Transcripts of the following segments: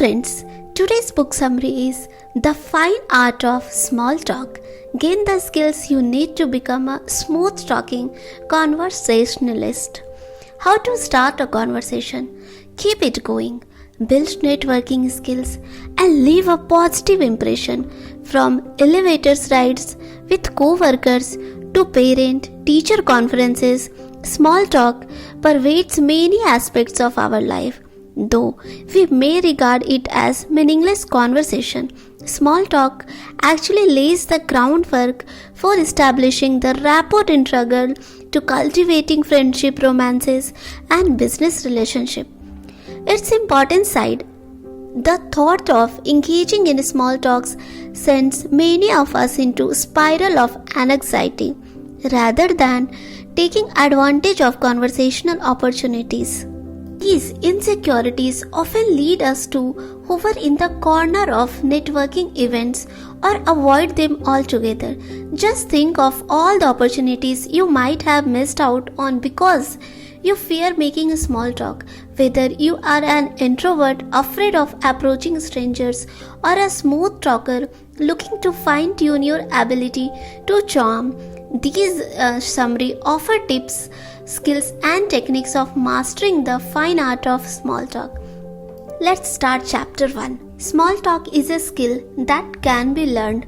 friends, today's book summary is The Fine Art of Small Talk. Gain the skills you need to become a smooth talking conversationalist. How to start a conversation, keep it going, build networking skills, and leave a positive impression from elevator rides with co-workers to parent-teacher conferences. Small talk pervades many aspects of our life. Though we may regard it as meaningless conversation, small talk actually lays the groundwork for establishing the rapport integral to cultivating friendship, romances, and business relationship. Its important side, the thought of engaging in small talks sends many of us into a spiral of anxiety rather than taking advantage of conversational opportunities. These insecurities often lead us to hover in the corner of networking events or avoid them altogether. Just think of all the opportunities you might have missed out on because you fear making a small talk. Whether you are an introvert afraid of approaching strangers or a smooth talker looking to fine-tune your ability to charm, these summary offer tips, skills and techniques of mastering the fine art of small talk. Let's start chapter 1. Small talk is a skill that can be learned.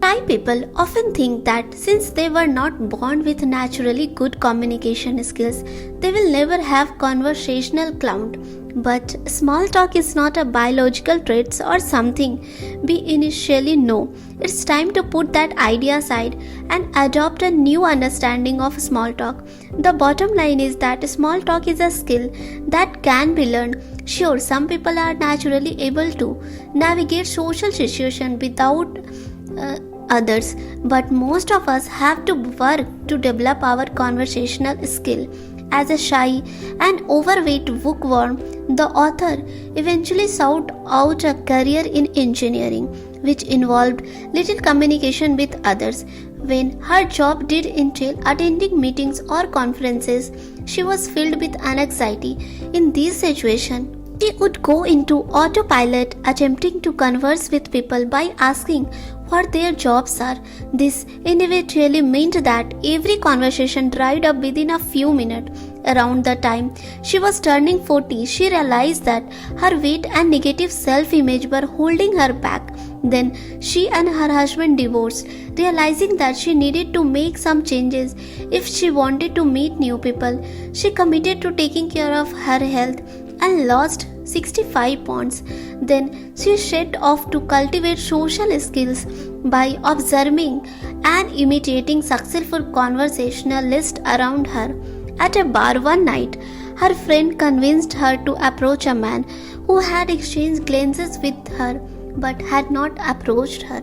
Shy people often think that since they were not born with naturally good communication skills, they will never have conversational clout. But small talk is not a biological trait or something we initially know. It's time to put that idea aside and adopt a new understanding of small talk. The bottom line is that small talk is a skill that can be learned. Sure, some people are naturally able to navigate social situations without others, but most of us have to work to develop our conversational skill. As a shy and overweight bookworm, the author eventually sought out a career in engineering, which involved little communication with others. When her job did entail attending meetings or conferences, she was filled with anxiety. In this situation, she would go into autopilot, attempting to converse with people by asking what their jobs are. This inevitably meant that every conversation dried up within a few minutes. Around the time she was turning 40, she realized that her weight and negative self-image were holding her back. Then she and her husband divorced, realizing that she needed to make some changes if she wanted to meet new people. She committed to taking care of her health and lost 65 pounds. Then she set off to cultivate social skills by observing and imitating successful conversationalists around her. At a bar one night, her friend convinced her to approach a man who had exchanged glances with her but had not approached her.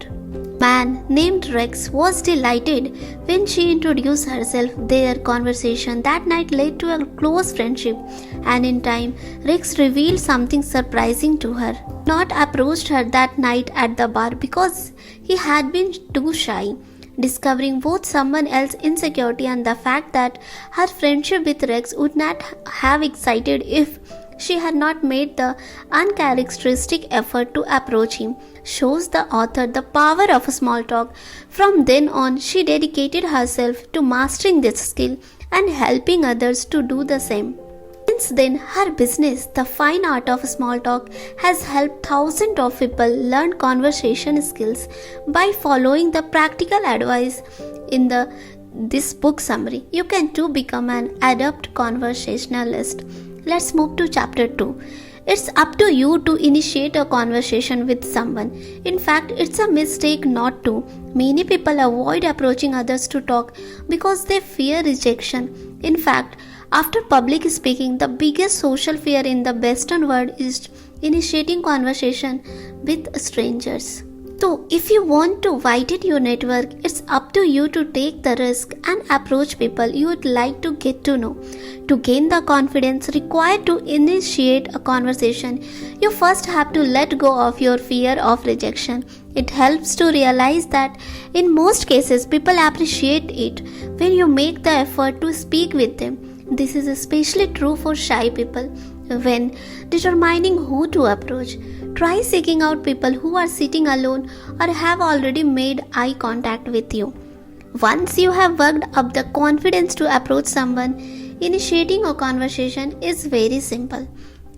Man named Rex was delighted when she introduced herself. Their conversation that night led to a close friendship, and in time, Rex revealed something surprising to her. Not approached her that night at the bar because he had been too shy. Discovering both someone else's insecurity and the fact that her friendship with Rex would not have excited if she had not made the uncharacteristic effort to approach him, shows the author the power of small talk. From then on, she dedicated herself to mastering this skill and helping others to do the same. Since then, her business, The Fine Art of Small Talk, has helped thousands of people learn conversation skills by following the practical advice in this book summary. You can too become an adept conversationalist. Let's move to chapter 2. It's up to you to initiate a conversation with someone. In fact, it's a mistake not to. Many people avoid approaching others to talk because they fear rejection. In fact, after public speaking, the biggest social fear in the Western world is initiating conversation with strangers. So, if you want to widen your network, it's up to you to take the risk and approach people you would like to get to know. To gain the confidence required to initiate a conversation, you first have to let go of your fear of rejection. It helps to realize that in most cases, people appreciate it when you make the effort to speak with them. This is especially true for shy people. When determining who to approach, try seeking out people who are sitting alone or have already made eye contact with you. Once you have worked up the confidence to approach someone, initiating a conversation is very simple.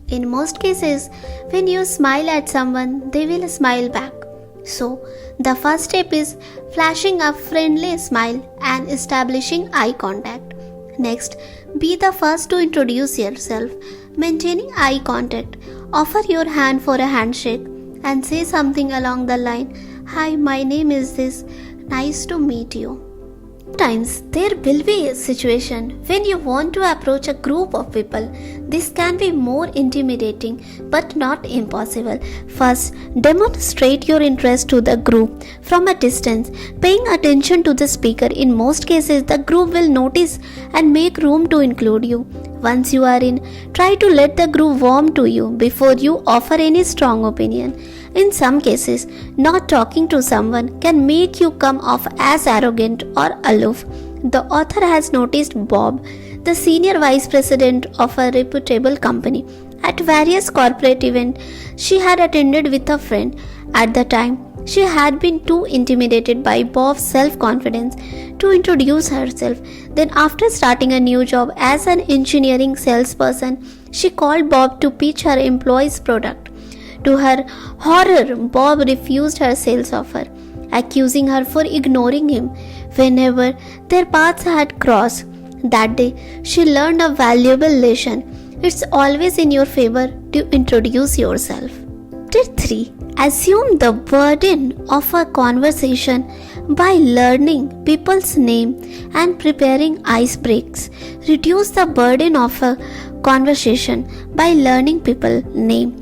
In most cases, when you smile at someone, they will smile back. So, the first step is flashing a friendly smile and establishing eye contact. Next, be the first to introduce yourself. Maintaining eye contact, offer your hand for a handshake and say something along the line, "Hi, my name is this. Nice to meet you." Sometimes there will be a situation when you want to approach a group of people. This can be more intimidating but not impossible. First, demonstrate your interest to the group from a distance, paying attention to the speaker. In most cases, the group will notice and make room to include you. Once you are in, try to let the group warm to you before you offer any strong opinion. In some cases, not talking to someone can make you come off as arrogant or aloof. The author has noticed Bob, the senior vice president of a reputable company, at various corporate events she had attended with a friend. At the time, she had been too intimidated by Bob's self-confidence to introduce herself. Then, after starting a new job as an engineering salesperson, she called Bob to pitch her employee's product. To her horror, Bob refused her sales offer, accusing her for ignoring him whenever their paths had crossed. That day, she learned a valuable lesson. It's always in your favor to introduce yourself. Step 3. Assume the burden of a conversation by learning people's name and preparing ice breaks. Reduce the burden of a conversation by learning people's name.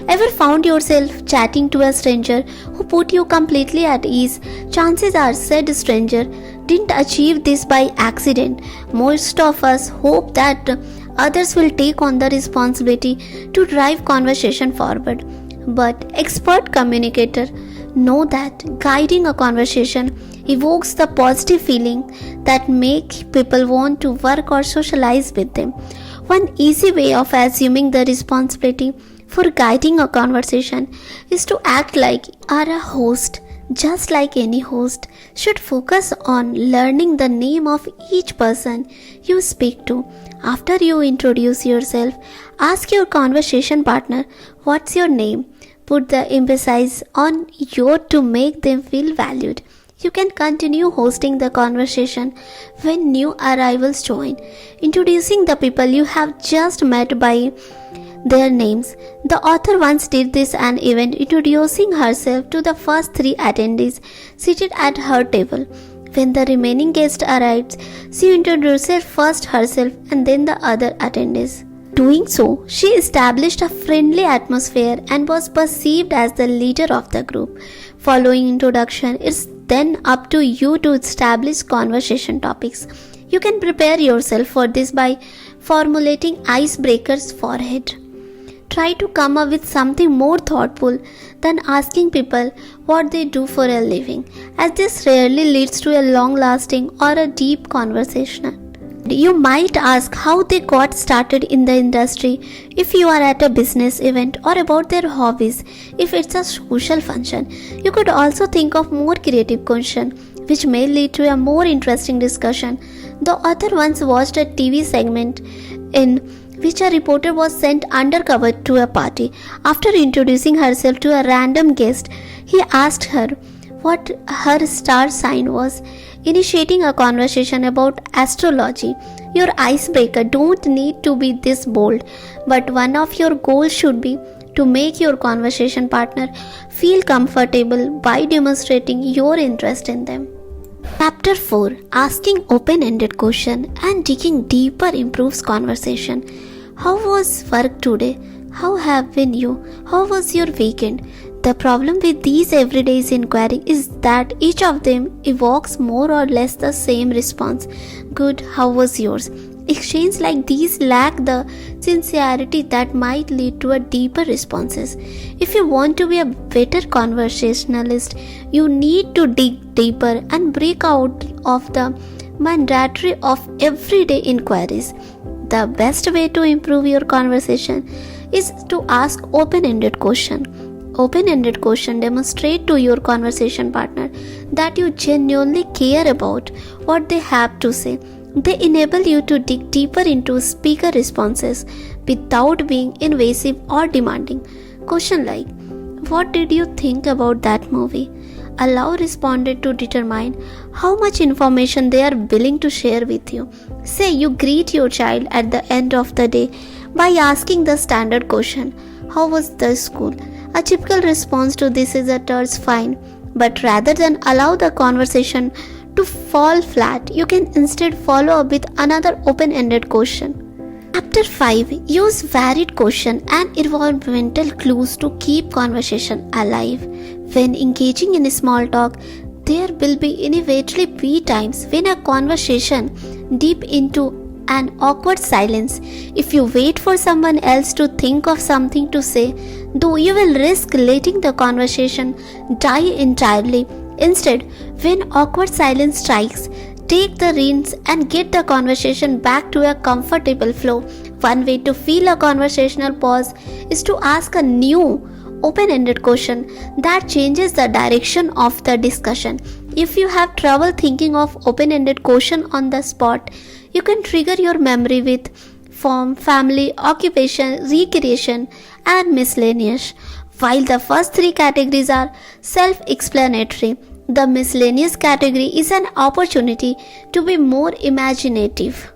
Ever found yourself chatting to a stranger who put you completely at ease? Chances are said stranger didn't achieve this by accident. Most of us hope that others will take on the responsibility to drive conversation forward. But expert communicators know that guiding a conversation evokes the positive feeling that make people want to work or socialize with them. One easy way of assuming the responsibility for guiding a conversation is to act like you are a host. Just like any host should focus on learning the name of each person you speak to. After you introduce yourself, ask your conversation partner, "What's your name?" Put the emphasis on your to make them feel valued. You can continue hosting the conversation when new arrivals join, introducing the people you have just met by their names. The author once did this at an event, introducing herself to the first 3 attendees seated at her table. When the remaining guest arrived, she introduced first herself and then the other attendees. Doing so, she established a friendly atmosphere and was perceived as the leader of the group. Following introduction, it's then up to you to establish conversation topics. You can prepare yourself for this by formulating icebreakers forehead. Try to come up with something more thoughtful than asking people what they do for a living, as this rarely leads to a long-lasting or a deep conversation. You might ask how they got started in the industry if you are at a business event, or about their hobbies if it's a social function. You could also think of more creative questions which may lead to a more interesting discussion. The author once watched a TV segment in which a reporter was sent undercover to a party. After introducing herself to a random guest, he asked her what her star sign was, initiating a conversation about astrology. Your icebreaker don't need to be this bold, but one of your goals should be to make your conversation partner feel comfortable by demonstrating your interest in them. Chapter 4. Asking open-ended questions and digging deeper improves conversation. How was work today? How have been you? How was your weekend? The problem with these everyday inquiries is that each of them evokes more or less the same response. Good, how was yours? Exchanges like these lack the sincerity that might lead to a deeper responses. If you want to be a better conversationalist, you need to dig deeper and break out of the mandatory of everyday inquiries. The best way to improve your conversation is to ask open-ended question. Open-ended question demonstrate to your conversation partner that you genuinely care about what they have to say. They enable you to dig deeper into speaker responses without being invasive or demanding. Question like, "What did you think about that movie?" Allow respondent to determine how much information they are willing to share with you. Say you greet your child at the end of the day by asking the standard question, "How was the school?" A typical response to this is a terse fine, but rather than allow the conversation to fall flat, you can instead follow up with another open-ended question. Chapter 5. Use varied question and environmental clues to keep conversation alive. When engaging in small talk, there will inevitably be times when a conversation deep into an awkward silence. If you wait for someone else to think of something to say, though, you will risk letting the conversation die entirely. Instead, when awkward silence strikes, take the reins and get the conversation back to a comfortable flow. One way to fill a conversational pause is to ask a new open-ended question that changes the direction of the discussion. If you have trouble thinking of open-ended question on the spot, you can trigger your memory with form, family, occupation, recreation, and miscellaneous. While the first three categories are self-explanatory, the miscellaneous category is an opportunity to be more imaginative.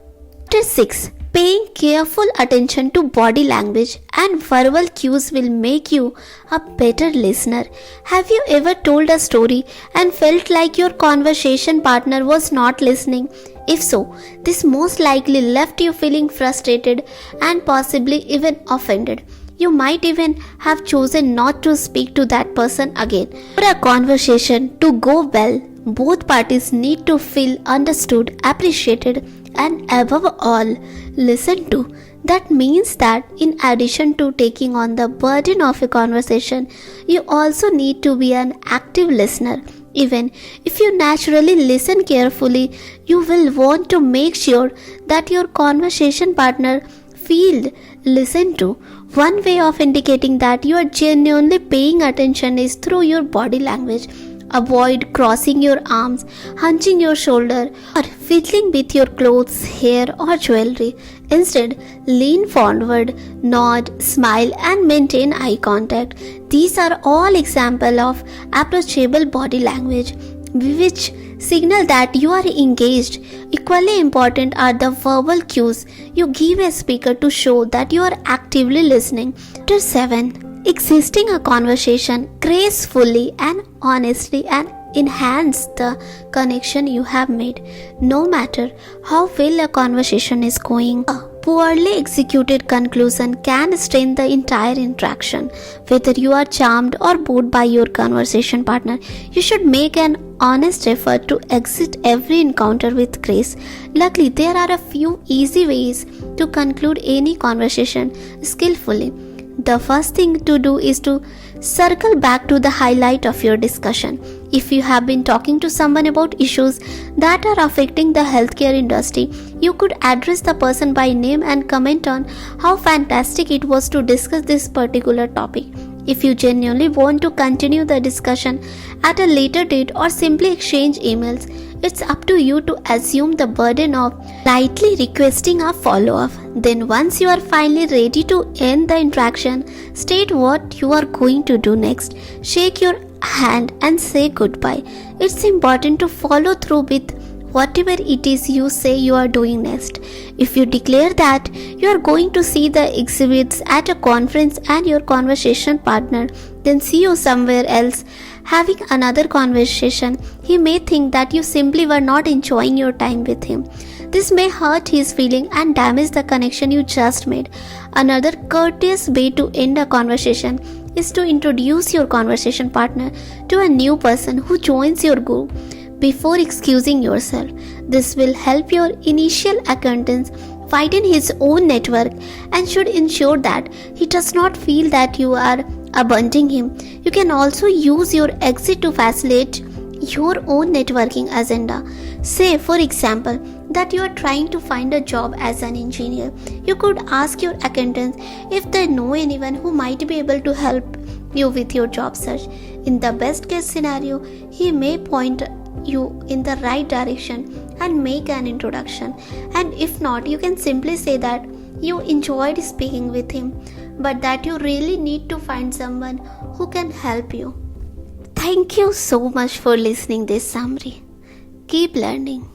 Chapter 6. Paying careful attention to body language and verbal cues will make you a better listener. Have you ever told a story and felt like your conversation partner was not listening? If so, this most likely left you feeling frustrated and possibly even offended. You might even have chosen not to speak to that person again. For a conversation to go well, both parties need to feel understood, appreciated, and above all, listened to. That means that in addition to taking on the burden of a conversation, you also need to be an active listener. Even if you naturally listen carefully, you will want to make sure that your conversation partner feels listened to. One way of indicating that you are genuinely paying attention is through your body language. Avoid crossing your arms, hunching your shoulder, or fiddling with your clothes, hair, or jewelry. Instead, lean forward, nod, smile, and maintain eye contact. These are all examples of approachable body language, which signal that you are engaged. Equally important are the verbal cues you give a speaker to show that you are actively listening. Chapter 7. Existing a conversation gracefully and honestly and enhance the connection you have made, no matter how well a conversation is going. A poorly executed conclusion can strain the entire interaction. Whether you are charmed or bored by your conversation partner, you should make an honest effort to exit every encounter with grace. Luckily, there are a few easy ways to conclude any conversation skillfully. The first thing to do is to circle back to the highlight of your discussion. If you have been talking to someone about issues that are affecting the healthcare industry, you could address the person by name and comment on how fantastic it was to discuss this particular topic. If you genuinely want to continue the discussion at a later date or simply exchange emails, it's up to you to assume the burden of lightly requesting a follow-up. Then once you are finally ready to end the interaction, state what you are going to do next. Shake your hand and say goodbye. It's important to follow through with whatever it is you say you are doing next. If you declare that you are going to see the exhibits at a conference and your conversation partner then see you somewhere else having another conversation, he may think that you simply were not enjoying your time with him. This may hurt his feeling and damage the connection you just made. Another courteous way to end a conversation is to introduce your conversation partner to a new person who joins your group before excusing yourself. This will help your initial acquaintance widen his own network and should ensure that he does not feel that you are abandoning him. You can also use your exit to facilitate your own networking agenda. Say, for example, that you are trying to find a job as an engineer. You could ask your acquaintance if they know anyone who might be able to help you with your job search. In the best case scenario, he may point you in the right direction and make an introduction. And if not, you can simply say that you enjoyed speaking with him, but that you really need to find someone who can help you. Thank you so much for listening this summary. Keep learning.